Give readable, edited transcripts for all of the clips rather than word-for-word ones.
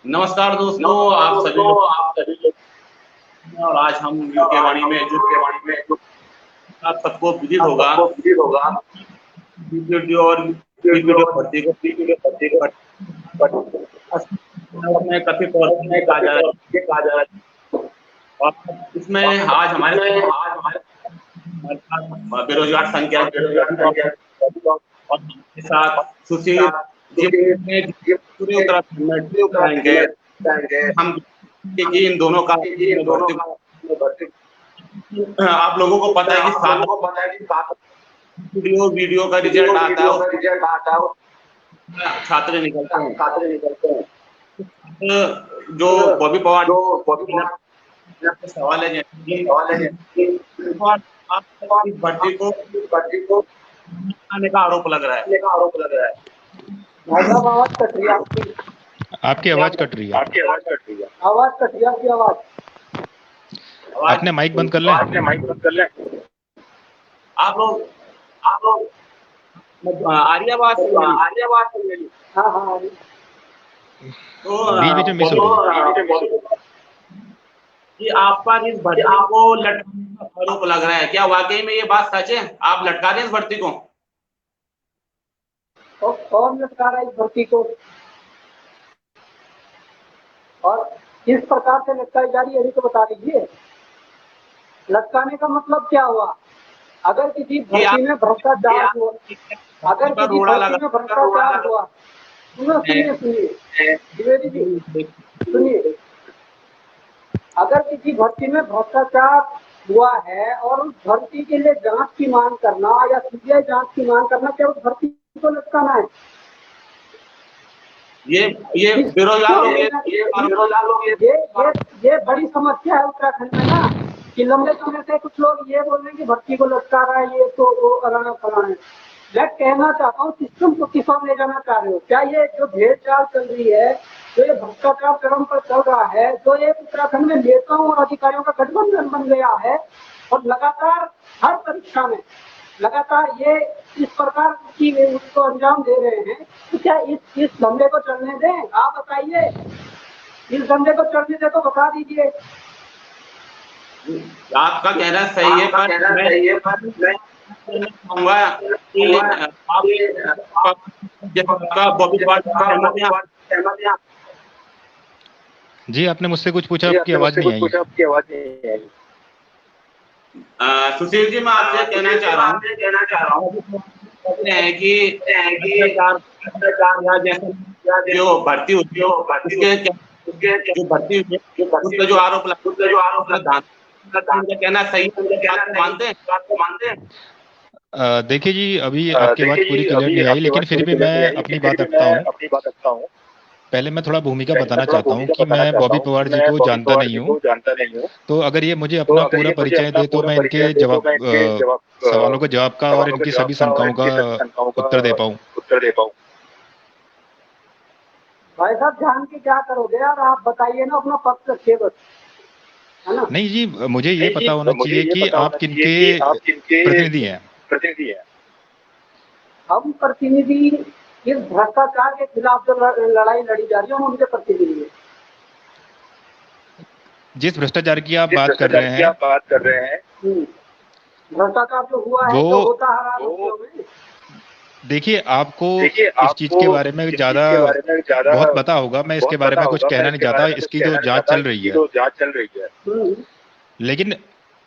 नमस्कार दोस्तों, आप सभी लोग और आज हम यूके वाणी में जो आप सबको विदित होगा वीडियो और वीडियो भर्ती को में कथित तौर पर कहा जा रहा है और इसमें आज हमारे बेरोजगार संख्या और हमारे साथ सुशील जी पूरे उत्तराखंड में हम कि इन दोनों का आप लोगों को पता है कि 7 वीडियो का रिजल्ट आता है, छात्र निकलते हैं। जो बॉबी पवार सवाल है आप इस भर्ती को आने का आरोप लग रहा है। आवाज कट रही है आपकी आवाज कट रही है। आवाज कट रही है आपकी आवाज। आपने माइक बंद कर लें। आप लोग आर्यावास हाँ तो बीच में मिस हो रही है कि आप पर इस भर्ती को लटकाने का आरोप लग रहा है। क्या वाकई में ये बात सच है? आप लटका दें इस भर्ती को? तो कौन लटका रहा है इस भर्ती को और किस प्रकार से लटकाई जा रही है, तो बता दीजिए। लटकाने का मतलब क्या हुआ? अगर किसी भर्ती में भ्रष्टाचार हुआ, सुनिए, अगर किसी भर्ती में भ्रष्टाचार हुआ है और उस भर्ती के लिए जांच की मांग करना या सीबीआई जांच की मांग करना, क्या उस भर्ती को लटकाना है? ये बेरोजगार लोग ये बड़ी समस्या है उत्तराखंड में ना, कि लंबे समय से कुछ लोग ये बोल रहे हैं कि भर्ती को लटका रहा है, ये तो वो कराना फलाना है। मैं कहना चाहता हूँ, सिस्टम को किस ओर ले जाना चाह रहे हो? क्या ये जो भेदभाव चल रही है, जो ये भ्रष्टाचार चरम पर चल रहा है, जो ये उत्तराखंड में नेताओं और अधिकारियों का गठबंधन बन गया है और लगातार हर परीक्षा में लगातार ये इस प्रकार की उसको अंजाम दे रहे हैं, तो क्या इस धंधे को चलने दें? आप बताइए, इस धंधे को चलने दें तो बता दीजिए। आपका कहना सही है, पर मैं कहूँगा कि जी, आपने मुझसे कुछ पूछा, आपकी आवाज नहीं आई। सुशील जी, मैं आपसे कहना चाह रहा हूँ कि जो भर्ती होती है उसके जो आरोप कहना सही मानते हैं? देखिए जी, अभी आपकी बात पूरी क्लियर नहीं आई, लेकिन फिर भी मैं अपनी बात रखता हूँ। पहले मैं थोड़ा भूमिका बताना चाहता हूँ कि मैं बॉबी पवार जी को जानता नहीं हूँ। तो अगर ये मुझे अपना पूरा परिचय दे तो मैं इनके सवालों के जवाब का और इनकी सभी शंकाओं का उत्तर दे पाऊँ। भाई साहब, जान के क्या करोगे यार? आप बताइए ना, अपना पक्ष रखिए बस, है ना? नहीं जी, मुझे ये पता होना चाहिए कि आप किनके प्रतिनिधि हैं। हम प्रतिनिधि इस भ्रष्टाचार के खिलाफ जो लड़ाई लड़ी जा रही है, हम उनके प्रतिनिधि हैं। जिस भ्रष्टाचार की आप बात कर रहे हैं, भ्रष्टाचार जो हुआ है, जो होता है राज्यों में। देखिए, आपको इस चीज के बारे में ज्यादा बहुत पता होगा। मैं इसके बारे में कुछ कहना नहीं चाहता। इसकी जो जांच चल रही है, लेकिन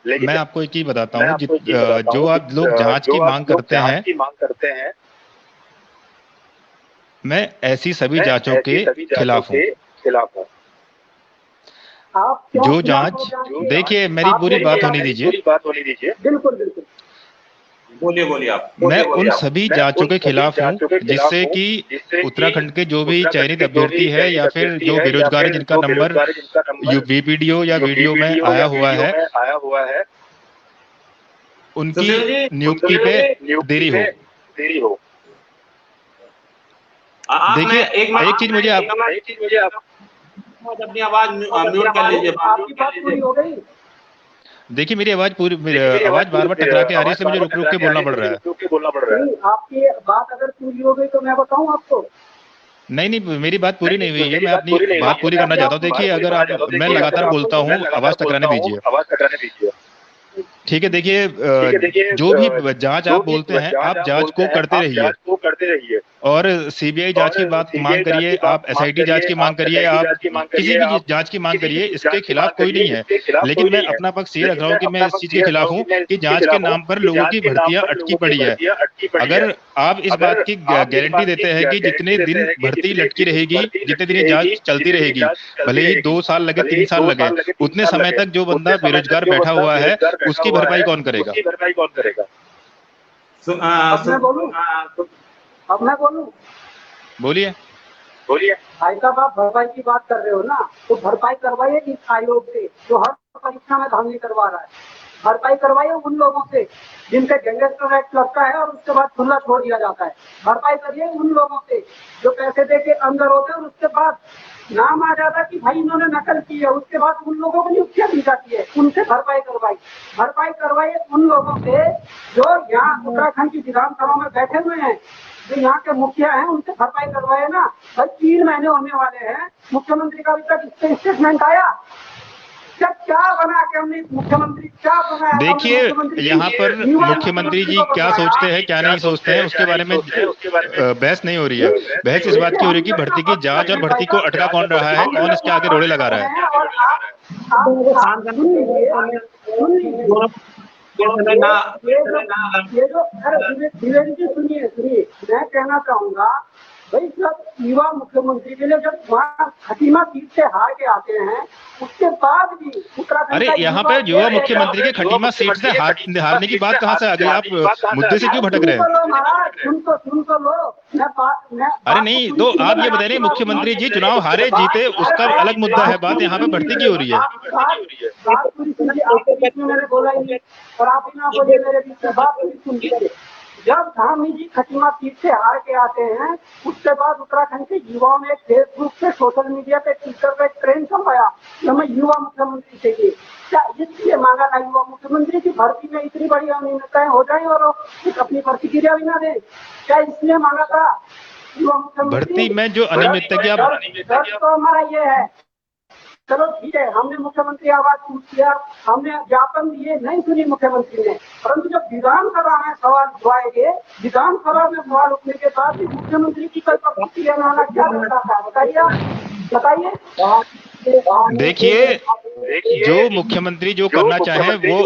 मैं आपको एक चीज बताता हूँ, जो आप लोग जांच की मांग करते हैं, मैं ऐसी सभी जांचों के खिलाफ हूँ। जो जांच, देखिए मेरी पूरी बात होने दीजिए। बिल्कुल बोलिए आप। मैं उन सभी जांचों के खिलाफ हूँ जिससे कि उत्तराखंड के जो भी चयनित अभ्यर्थी है या फिर जो बेरोजगार है, जिनका नंबर वीपीडीओ या वीडियो में आया हुआ है, उनकी नियुक्ति पे देरी हो। देखिए, एक चीज मुझे अपनी आवाज म्यूट कर लीजिए। आपकी बात पूरी हो गई? देखिए, मेरी आवाज बार बार टकरा के आ रही है, इसलिए मुझे रुक रुक के बोलना पड़ रहा है। आपकी बात अगर पूरी हो गई तो मैं बताऊं आपको, नहीं नहीं, मेरी बात पूरी नहीं हुई है, मैं अपनी बात पूरी करना चाहता हूँ। देखिए अगर आप, मैं लगातार बोलता हूँ, आवाज टकराने दीजिए। ठीक है, देखिए जो भी जांच आप बोलते हैं, आप जांच को करते रहिए और सीबीआई जांच की बात मांग करिए, आप एसआईटी जांच की मांग करिए, आप किसी भी जांच की मांग करिए, इसके खिलाफ कोई नहीं है। लेकिन मैं अपना पक्ष ये रख रहा हूँ कि मैं इस चीज के खिलाफ हूँ कि जांच के नाम पर लोगों की भर्तियां अटकी पड़ी है। अगर आप इस बात की गारंटी देते हैं कि जितने दिन भर्ती लटकी रहेगी, जितने दिन ये जांच चलती रहेगी, भले ही 2 साल लगे, 3 साल लगे, उतने समय तक जो बंदा बेरोजगार बैठा हुआ है उसकी भरपाई कौन करेगा? अब मैं बोलूं? अब मैं बोलूं? बोलिए। भाई साहब, आप भरपाई की बात कर रहे हो ना, तो भरपाई करवाइए इस आयोग से जो हर परीक्षा में धांधली करवा रहा है। भरपाई करवाइए उन लोगों से जिनके गैंगस्टर एक्ट लगता है और उसके बाद खुला छोड़ दिया जाता है। भरपाई करिए उन लोगों से जो पैसे दे के अंदर होते हैं और उसके बाद नाम आ जाता कि भाई इन्होंने नकल की है, उसके बाद उन लोगों को नियुक्तियां दी जाती है, उनसे भरपाई करवाइए उन लोगों से जो यहाँ उत्तराखंड की विधानसभा में बैठे हुए हैं, जो यहाँ के मुखिया हैं, उनसे भरपाई करवाए ना। भाई 3 महीने होने वाले हैं, मुख्यमंत्री का अभी तक स्टेटमेंट आया क्या बना के हमने मुख्यमंत्री क्या बनाया? देखिए यहाँ पर मुख्यमंत्री जी क्या सोचते हैं क्या नहीं सोचते हैं उसके बारे में बहस नहीं हो रही है। बहस इस बात की हो रही है कि भर्ती की जांच और भर्ती को अटका कौन रहा है, कौन इसके आगे रोड़े लगा रहा है। सुनिए, मैं कहना चाहूंगा भाई जब युवा मुख्यमंत्री के लिए जब वहाँ खटीमा सीट से हार के आते हैं, उसके बाद भी उत्तराखंड, अरे यहाँ पे युवा मुख्यमंत्री के खटीमा सीट से हारने की बात कहाँ से आ गई? आप मुद्दे से क्यों भटक रहे हैं? सुन तो लो। अरे नहीं, तो आप ये बता रहे मुख्यमंत्री जी चुनाव हारे जीते उसका अलग मुद्दा है, बात यहाँ पे भर्ती की हो रही है। मैंने बोला ही नहीं और आप बिना बोले मेरे बीच में बात सुन लीजिए। जब धामी जी खटीमा सीट से हार के आते हैं, उसके बाद उत्तराखंड के युवाओं ने फेसबुक पे, सोशल मीडिया पे, ट्विटर पे ट्रेंड चलवाया कि हमें युवा मुख्यमंत्री चाहिए। क्या इसलिए मांगा था युवा मुख्यमंत्री की भर्ती में इतनी बड़ी अनियमितताएं हो जाए और अपनी प्रतिक्रिया भी ना दे? क्या इसलिए मांगा था युवा मुख्यमंत्री? भर्ती में जो अनियमितता की तो हमारा ये है, चलो ठीक है, हमने मुख्यमंत्री आवाज पूछ किया, हमने ज्ञापन दिए, नहीं सुनी मुख्यमंत्री ने, परंतु जब विधानसभा में सवाल उठाए गए, विधानसभा में सवाल उठने के बाद भी मुख्यमंत्री की कल प्रतिक्रिया में आना क्या करता था? बताइए। देखिए जो मुख्यमंत्री जो करना चाहे वो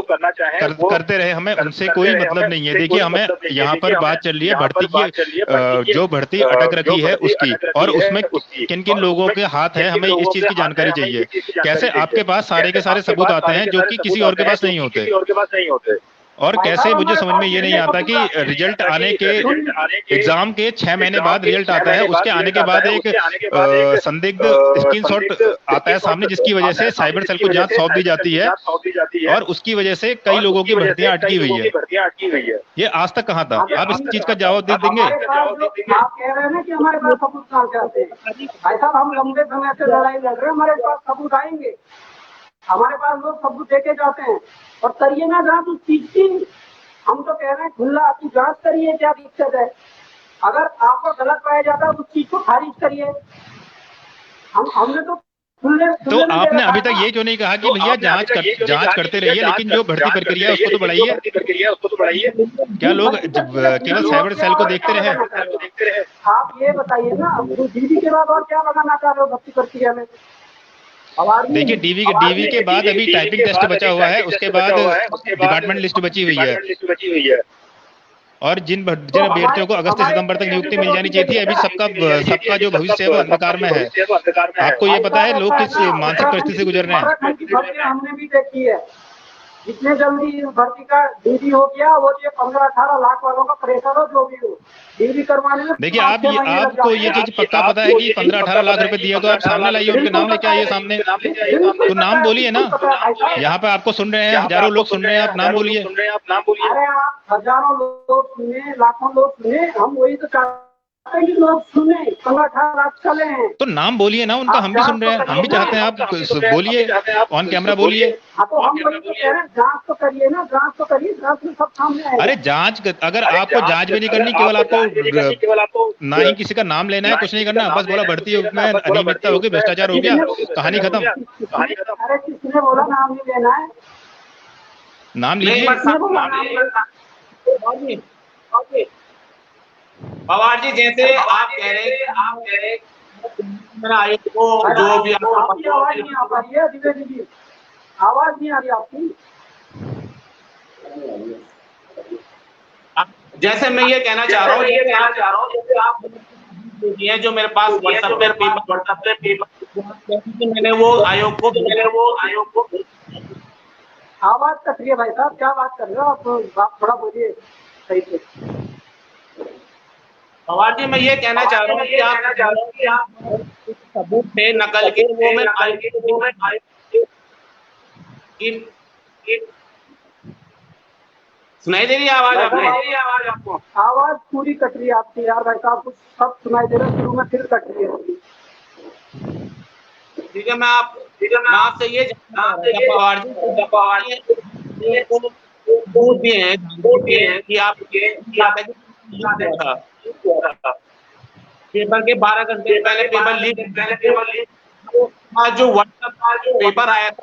करते रहे, हमें उनसे कोई मतलब नहीं है। देखिए हमें यहाँ पर बात चल रही है भर्ती की, जो भर्ती अटक रखी है उसकी, और उसमें किन किन लोगों के हाथ है, हमें इस चीज की जानकारी चाहिए। कैसे आपके पास सारे के सारे सबूत आते हैं जो कि किसी और के पास नहीं होते, और कैसे मुझे समझ में ये नहीं आता कि रिजल्ट आने के, एग्जाम के 6 महीने बाद रिजल्ट आता है, उसके आने के बाद एक संदिग्ध स्क्रीनशॉट आता है सामने, जिसकी वजह से साइबर सेल को जांच सौंप दी जाती है और उसकी वजह से कई लोगों की भर्तियां अटकी हुई है। ये आज तक कहाँ था? आप इस चीज का जवाब दे देंगे? आप कह रहे हैं ना कि हमारे पास सबूत कहाँ से आते हैं? ऐसा हम लंबे समय से लड़ाई लड़ रहे हैं, हमारे पास सबूत आएंगे, हमारे पास लोग सबूत देके जाते हैं और करिए ना जांच उस चीज की। हम तो कह रहे हैं खुला आपकी जांच करिए, क्या दिक्कत है? अगर आपको गलत पाया जाता है उस चीज को खारिज करिए। हमने तो आपने अभी तक ये क्यों नहीं कहा कि भैया जांच करते रहिए, लेकिन जो भर्ती प्रक्रिया है उसको तो बढ़ाइए? क्या लोग केवल साइबर सेल को देखते रहे? आप ये बताइए ना, डीवी के बाद और क्या बनाना चाह रहे हो भर्ती प्रक्रिया में? देखिए डीवी के बाद अभी टाइपिंग टेस्ट बचा हुआ है, उसके बाद डिपार्टमेंट लिस्ट बची हुई है, और जिन अभ्यर्थियों को अगस्त से सितंबर तक नियुक्ति मिल जानी चाहिए थी, अभी सबका जो भविष्य है वो अंधकार में है। आपको ये पता है लोग किस मानसिक परिस्थिति से गुजर रहे हैं? हमने भी देखी है, जितने जल्दी भर्ती का डीवी हो गया, वो जो 15-18 लाख वालों का प्रेशर हो, जो भी हो डीवी करवाने में। देखिए आपको ये चीज पक्का पता है कि 15-18 लाख रुपए दिया, तो आप सामने लाइए, उनके नाम लेके आइए सामने, तो नाम बोलिए ना। यहाँ पे आपको सुन रहे हैं, हजारों लोग सुन रहे हैं, आप नाम बोलिए। अरे आप हजारों लोग सुने, लाखों लोग सुने, हम वही तो कि लोग सुने, 15-18 लाख चले हैं। तो नाम बोलिए ना उनका, हम भी सुन रहे हैं, हम भी चाहते हैं आप बोलिए, ऑन कैमरा बोलिए। हाँ तो हम वही तो कह रहे हैं, जांच तो करिए ना, जांच तो करिए, जांच में सब सामने आएगा। अरे जांच, अगर आपको जांच भी नहीं करनी, केवल आपको ना ही किसी का नाम लेना है, कुछ नहीं करना, बस बोला भर्ती में अनियमितता होगी, भ्रष्टाचार हो गया, कहानी खत्म। अरे किसने बोला नाम नहीं लेना है? नाम लीजिए। पवार जी, जैसे आप कह रहे हैं आयुक्त को जो भी आपकी आवाज नहीं आ पा रही है द्विवेदी जी, आवाज नहीं आ रही आपकी। जैसे मैं ये कहना चाह रहा हूँ, जैसे आप ये जो मेरे पास व्हाट्सएप पे मैंने वो आयोग को आवाज कट रही है भाई साहब, क्या बात कर रहे हो आप थोड़ा बोलिए सही से। पवार जी, मैं ये कहना चाह रहा हूँ कि आप सबूत थे नकल के, वो मैं सुनाई दे रही है आवाज आपको? आवाज पूरी कट रही है आपकी यार भाई साहब, कुछ सब सुनाई दे रहा है, शुरू में फिर कट रही है। ठीक है, मैं आपसे ये पवार जी कि आप पेपर के 12 घंटे पहले पेपर लीक जो व्हाट्सएप पेपर आया था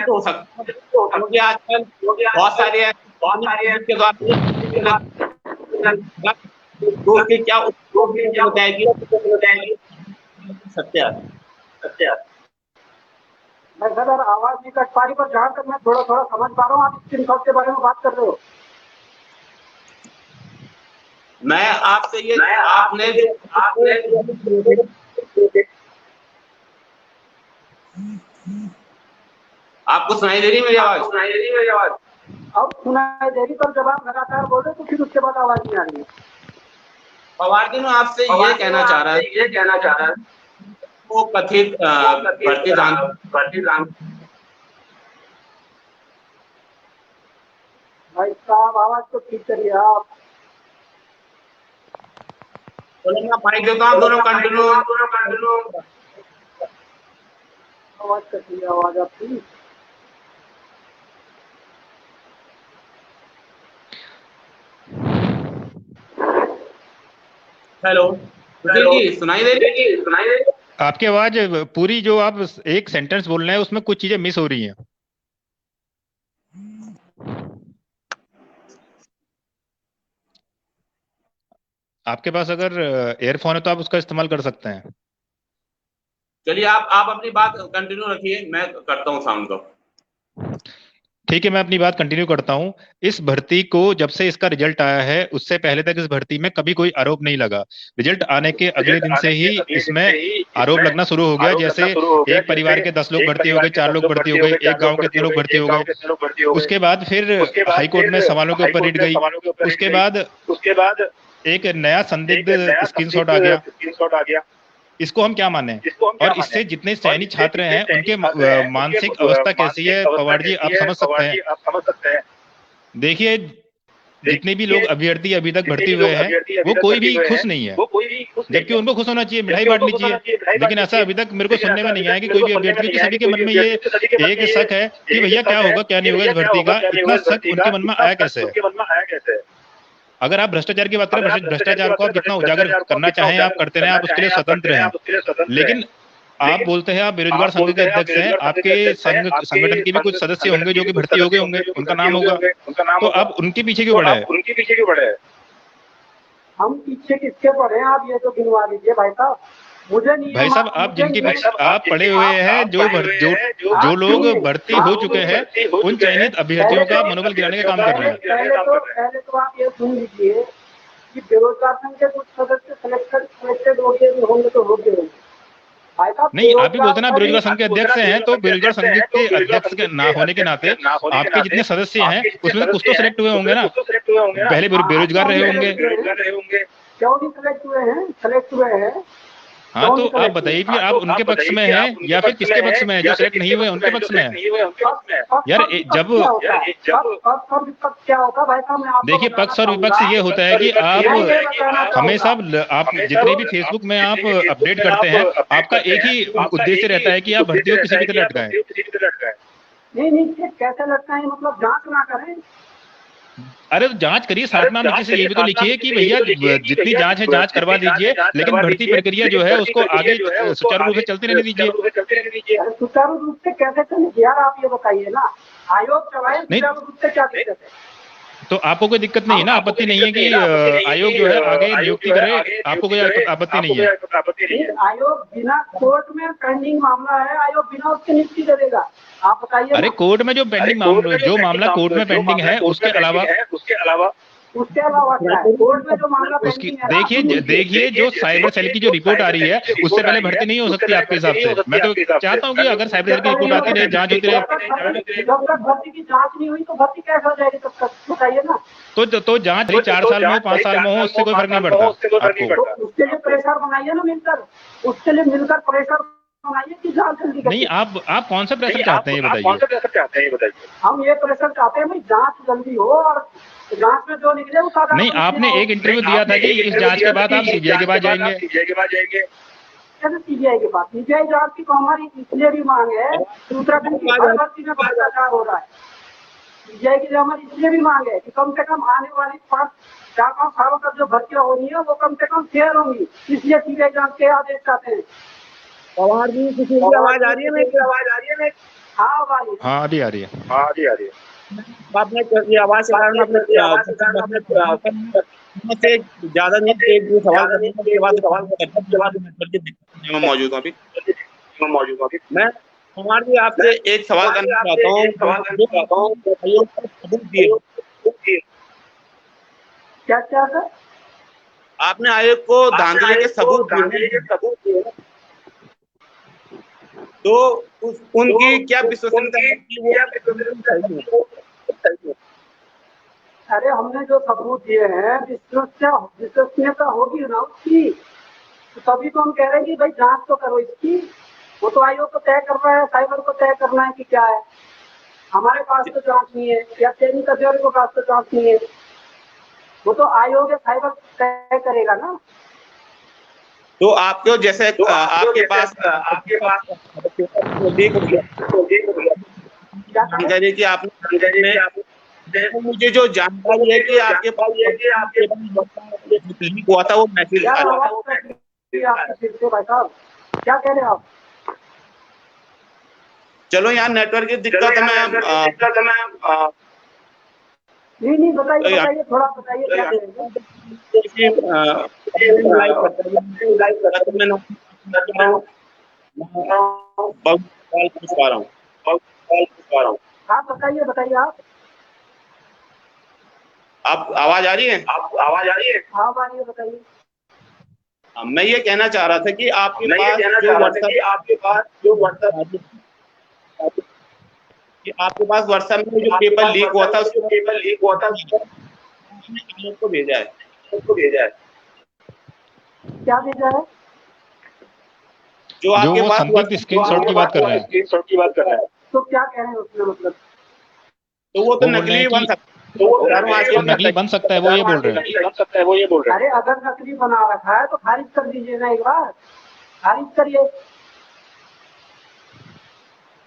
हो सकता है, क्योंकि आजकल बहुत सारे के द्वारा क्या होता है कि सत्य मैं सर आवाज नहीं कट पा रही, पर जहाँ तक मैं थोड़ा थोड़ा समझ पा रहा हूँ, आप स्क्रीनशॉट के बारे में बात कर रहे हो। मैं आपसे ये आपने आपको सुनाई दे रही मेरी आवाज? अब सुनाई दे रही, पर जब आप लगातार बोल रहे तो फिर उसके बाद आवाज नहीं आ रही है। पवार जी, मैं आपसे ये कहना चाह रहा है वो कथित भर्ती भाई साहब आवाज तो ठीक करिए आप। बोलो, मैं माइक देता हूँ, दोनों कंटिन्यू आवाज करिए, आवाज आपकी। हेलो जी, सुनाई दे रही? आपकी आवाज पूरी, जो आप एक सेंटेंस बोल रहे हैं उसमें कुछ चीजें मिस हो रही हैं। आपके पास अगर एयरफोन है तो आप उसका इस्तेमाल कर सकते हैं। चलिए, आप अपनी बात कंटिन्यू रखिए, मैं करता हूँ साउंड को। ठीक है, मैं अपनी बात कंटिन्यू करता हूं। इस भर्ती को जब से इसका रिजल्ट आया है, उससे पहले तक इस भर्ती में कभी कोई आरोप नहीं लगा। रिजल्ट आने के अगले दिन से ही इसमें आरोप लगना शुरू हो गया। जैसे एक परिवार के 10 लोग भर्ती हो गए, 4 लोग भर्ती हो गए, एक गांव के 3 लोग भर्ती हो गए। उसके बाद फिर हाईकोर्ट में सवालों के ऊपर रिट गई। उसके बाद एक नया संदिग्ध स्क्रीनशॉट आ गया। इसको हम क्या माने? और इससे जितने चयनित छात्र हैं उनके मानसिक अवस्था कैसी है, पवार जी आप समझ सकते हैं। देखिए, जितने भी लोग अभ्यर्थी अभी तक भर्ती हुए हैं, वो कोई भी खुश नहीं है, जबकि उनको खुश होना चाहिए, मिठाई बांट लीजिए। लेकिन ऐसा अभी तक मेरे को सुनने में नहीं आया कि कोई भी अभ्यर्थी, क्योंकि सभी के मन में ये एक शक है कि भैया क्या होगा क्या नहीं होगा इस भर्ती का। इतना शक उनके मन में आया कैसे है? अगर आप भ्रष्टाचार की बात करें, भ्रष्टाचार को आप जितना उजागर करना चाहें आप करते रहें, आप उसके लिए स्वतंत्र हैं। लेकिन आप बोलते हैं आप बेरोजगार संघ के अध्यक्ष हैं, आपके संगठन के भी कुछ सदस्य होंगे जो कि भर्ती हो गए होंगे, उनका नाम होगा, तो आप उनके पीछे क्यों पड़े हैं? हम पीछे किसके पड़े हैं, आप ये तो गिनवा दीजिए भाई साहब। मुझे नहीं भाई साहब, आप जिनके पीछे आप पड़े हुए हैं, जो लोग भर्ती हो चुके हैं, उन चयनित अभ्यर्थियों का मनोबल गिराने का काम कर रहे हैं। पहले तो आप ये सुन लीजिए कि बेरोजगार संघ के कुछ सदस्य सिलेक्टेड होंगे तो हो गए। नहीं, आप भी बोलते ना बेरोजगार संघ के अध्यक्ष हैं, तो बेरोजगार संघ के अध्यक्ष के ना होने के नाते आपके जितने सदस्य हैं उसमें तो कुछ तो सिलेक्ट हुए होंगे ना, पहले बेरोजगार रहे होंगे। क्यों नहीं सिलेक्ट हुए हैं? सिलेक्ट हुए हैं। हाँ तो आप बताइए फिर आप उनके पक्ष में हैं या फिर किसके पक्ष में है? जो सेलेक्ट नहीं हुए उनके पक्ष में है? यार जब क्या होता भाई साहब, मैं आपको देखिए पक्ष और विपक्ष ये होता है कि आप हमेशा आप जितने भी फेसबुक में आप अपडेट करते हैं आपका एक ही उद्देश्य रहता है कि आप भर्ती को किसी भी तरह लटकाएं। नहीं कैसे लटकाएं, मतलब जांच ना करें। अरे तो जांच करिए, साथ में आप नीचे से ये भी तो लिखिए कि भैया जितनी जांच है जांच करवा दीजिए, लेकिन भर्ती प्रक्रिया जो है उसको आगे सुचारू रूप से चलते रहने दीजिए। सुचारू रूप से कैसे चलेगी यार, आप ये बताइए ना। आयोग चलाए सुचारू रूप से, क्या दिक्कत है? तो आपको कोई दिक्कत नहीं है ना, आपत्ति नहीं है कि आयोग जो है आगे नियुक्ति करे, आपको कोई आपत्ति नहीं है? आयोग बिना कोर्ट में पेंडिंग मामला है, आयोग बिना उसकी नियुक्ति करेगा, आप बताइए। अरे कोर्ट में जो पेंडिंग मामला कोर्ट में पेंडिंग है उसके अलावा क्या है? कोर्ट में जो मामला पेंडिंग है, देखिए जो साइबर सेल की जो रिपोर्ट आ रही है उससे पहले भर्ती नहीं हो सकती आपके हिसाब से। मैं तो चाहता हूँ कि अगर साइबर सेल की रिपोर्ट आती रहे, जांच होती रहे। जब तक भर्ती की जांच नहीं हुई तो भर्ती कैसे हो जाएगी तब तक, बताइए ना। तो जांच 4 साल में हो 5 साल में हो उससे कोई फर्क नहीं पड़ता आपको। उसके लिए प्रेशर बनाइए ना मिलकर, उसके लिए मिलकर प्रेशर बनाइए कि जांच जल्दी नहीं। आप कौन सा प्रेशर चाहते हैं ये बताइए? हम ये प्रेशर चाहते हैं भाई जांच जल्दी हो और जांच में जो निकले वो नहीं, आपने एक इंटरव्यू दिया था कि इस जांच के बाद आप सीबीआई के पास जाएंगे। कैसे सीबीआई के पास? सीबीआई जांच की तो हमारी इसलिए भी मांग है कि उत्तराखंड की हर भर्ती में भ्रष्टाचार हो रहा है। सीबीआई की हमारी इसलिए भी मांग है कि कम से कम आने वाली 4-5 सालों तक जो भर्तियां हो रही है वो कम से कम फेयर होंगी, इसलिए सीबीआई जांच के आदेश चाहते हैं। पवार जी किसी की आवाज आ रही है? मेरी आवाज आ रही है? हाँ अभी आ रही है। आपने आवाज के कारण अपने से ज्यादा नहीं एक सवाल करने के बाद मैं मौजूद हूँ अभी। मैं पवार जी आपसे एक सवाल करना चाहता हूँ। क्या सर? आपने आयोग को धांधली के सबूत दिए, तो उनकी क्या विश्वसनीयता? अरे हमने जो सबूत दिए हैं विश्वसनीयता होगी ना उसकी, तो तभी तो हम कह रहे हैं कि भाई जांच तो करो इसकी। वो तो आयोग को तय करना है, साइबर को तय करना है कि क्या है। हमारे पास तो जांच नहीं है या चयनित अधिकारी के पास तो जांच नहीं है, वो तो आयोग या साइबर तय करेगा ना। तो आपको जैसे आपके पास जानकारी की आपने मुझे जो जानकारी है कि आपके पास लीक हुआ था वो मैसेज भाई साहब क्या कह रहे हैं आप? चलो यहाँ नेटवर्क की दिक्कत है। नहीं बताइए थोड़ा बताइए क्या हाँ बताइए आप आवाज आ रही है? हाँ आ रही है, बताइए। मैं ये कहना चाह रहा था कि आपके पास व्हाट्सएप में जो पेपर लीक हुआ था उसको भेजा है। क्या भेजा है? जो आपके पास संदिग्ध स्क्रीनशॉट की बात कर रहे हैं। तो क्या कह रहे हैं उसमें, मतलब? तो वो तो नकली बन सकता है। नकली बन सकता है वो ये बोल रहे हैं। अरे अगर नकली बना रखा है तो खारिज कर दीजिए ना, एक बार खारिज करिए।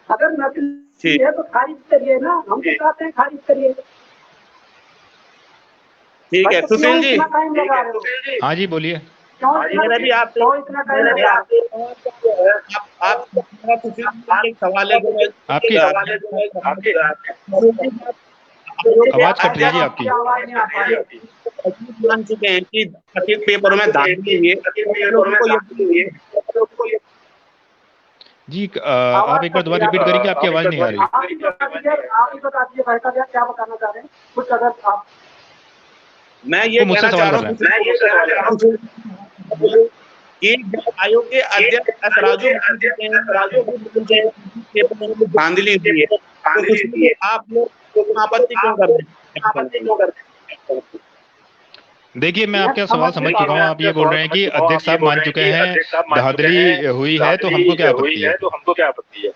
अगर नकली है तो खारिज करिए ना, हम तो चाहते हैं खारिज करिए। ठीक है सुशील जी। टाइम लगा रहे हो? हाँ जी बोलिए। मेरा भी आप इतना टाइम लगा? आप सवाल है आपकी आवाज कट रही है आपकी। मान चुके हैं कि प्रत्येक पेपर में धांधली हुई है। जी आप एक बार दोबारा रिपीट करेंगे, आपकी आवाज नहीं आ रही। आप ही बता दीजिए भाई साहब क्या बताना चाह रहे हैं कुछ, अगर आप। मैं ये कहना चाह रहा हूँ कि आयोग के अध्यक्ष धांधली हुई है, तो आप लोग आपत्ति क्यों करते हैं? देखिए मैं आपका सवाल समझ चुका हूँ। आप ये बोल रहे हैं कि अध्यक्ष साहब मान चुके हैं, धांधली हुई है तो हमको क्या आपत्ति है।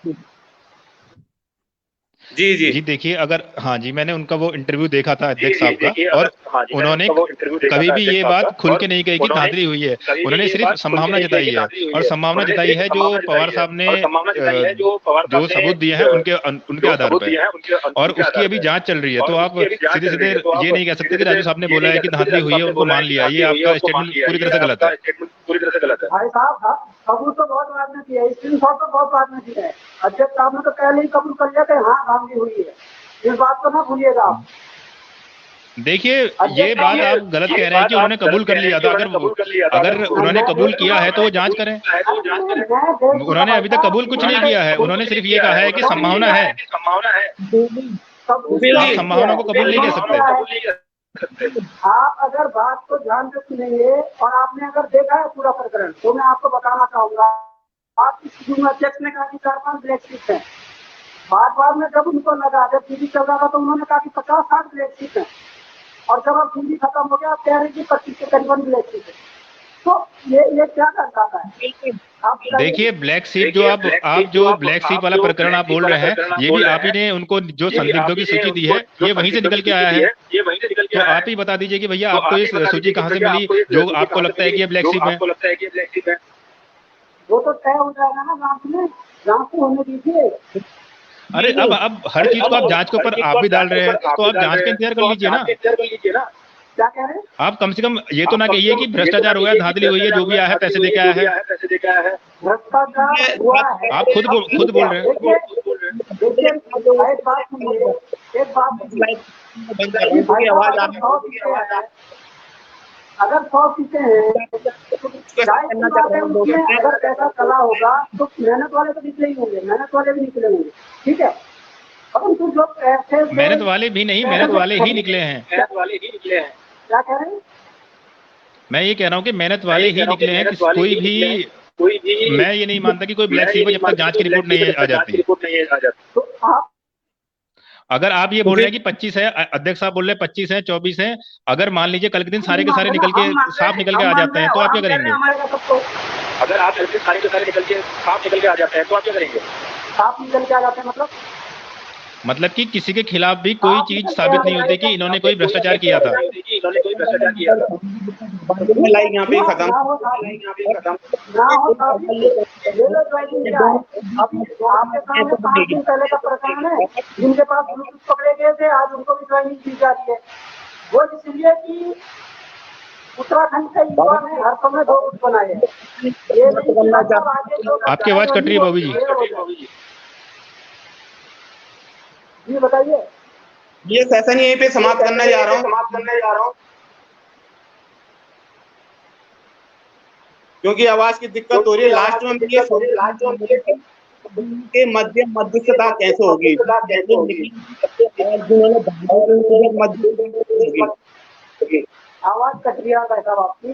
जी जी जी देखिए, अगर हाँ जी, मैंने उनका वो इंटरव्यू देखा था अध्यक्ष साहब का, और उन्होंने कभी भी ये बात खुल के नहीं कही कि धांधली हुई है। उन्होंने सिर्फ संभावना जताई है, और संभावना जताई है जो पवार साहब ने जो सबूत दिए हैं उनके उनके आधार पर, और उसकी अभी जांच चल रही है। तो आप सीधे सीधे ये नहीं कह सकते कि राजू साहब ने बोला है कि धांधली हुई है, उनको मान लिया। ये आपका स्टेटमेंट पूरी तरह से गलत है। भाई साहब कबूल तो बहुत बाद में किया है, स्क्रीनशॉट तो बहुत बाद में किया है। अध्यक्ष साहब ने तो पहले ही कबूल कर लिया कि हाँ धांधली हुई है, इस बात को ना भूलिएगा आप। देखिए ये बात आप गलत कह रहे हैं कि उन्होंने कबूल कर लिया था। अगर उन्होंने कबूल किया है तो वो जांच करें। उन्होंने अभी तक कबूल कुछ नहीं किया है, उन्होंने सिर्फ ये कहा है कि संभावना है। आप संभावना को कबूल नहीं कह सकते। आप अगर बात को ध्यान से सुनेंगे और आपने अगर देखा है पूरा प्रकरण, तो मैं आपको बताना चाहूंगा। आप इस अध्यक्ष ने कहा कि 4-5 ब्लैक शीट है। बाद में जब उनको लगा, जब टीवी चल रहा था तो उन्होंने कहा कि 50-60 ब्लैक शीट है, और जब अब टीवी खत्म हो गया आप कह रहे हैं कि 25 के करीबन ब्लैक शीट है। तो ये क्या करता है। देखिए ब्लैक सीट जो आप जो ब्लैक सीट वाला प्रकरण आप बोल रहे हैं, ये भी आप ही ने उनको जो संदिग्धों की सूची दी है, ये वहीं से निकल के आया है। तो आप ही बता दीजिए कि भैया आपको ये सूची कहाँ से मिली जो आपको लगता है कि ये ब्लैक सीट है। वो तो तय हो जाएगा ना जांच में, जांच तो होने दीजिए। अरे अब हर चीज को आप जांच के ऊपर आप भी डाल रहे हैं, तो आप जांच का इंतजार कर लीजिए ना। क्या कह रहे हैं आप कम से कम ये तो ना कहिए कि भ्रष्टाचार हुआ है, धांधली हुई है, जो भी आया है पैसे दे के आया है। भ्रष्टाचार हुआ है, आप खुद बोल रहे हैं। देखिए एक बात सुनिए, अगर 100 सीटें हैं तो अगर पैसा चला होगा तो मेहनत वाले तो निकले ही होंगे, मेहनत वाले भी निकले होंगे, ठीक है। परंतु जो पैसे मेहनत वाले भी नहीं, मेहनत वाले ही निकले हैं। क्या कह रहे हैं। मैं ये कह रहा हूँ कि मेहनत वाले ही निकले हैं। कोई भी मैं ये नहीं मानता कि कोई ब्लैक शीट जब तक जांच की रिपोर्ट नहीं आ जाती। तो आप अगर आप ये बोल रहे हैं कि 25 है, अध्यक्ष साहब बोल रहे हैं 25 है, 24 है, अगर मान लीजिए कल के दिन सारे के सारे साफ निकल के आ जाते हैं तो आप क्या करेंगे। अगर आप सारे के सारे साफ निकल के आ जाते हैं तो आप क्या करेंगे। साफ निकल के आ जाते हैं मतलब कि किसी के खिलाफ भी कोई चीज साबित नहीं होती कि इन्होंने कोई भ्रष्टाचार किया था। यहाँ पे खत्म पहले का प्रकरण है, जिनके पास पकड़े गए थे आज उनको भी ज्वाइनिंग दी जा रही है। वो इसलिए कि उत्तराखंड के युवा ने हर समय 2 गुट बनाए हैं। आपकी आवाज कट रही है बाबू जी। जी बताइए। ये सेशन यहीं पे समाप्त करने जा रहा हूँ क्योंकि आवाज की दिक्कत हो रही है। लास्ट में के मध्यस्थता कैसे होगी, आवाज कट रही है आपकी।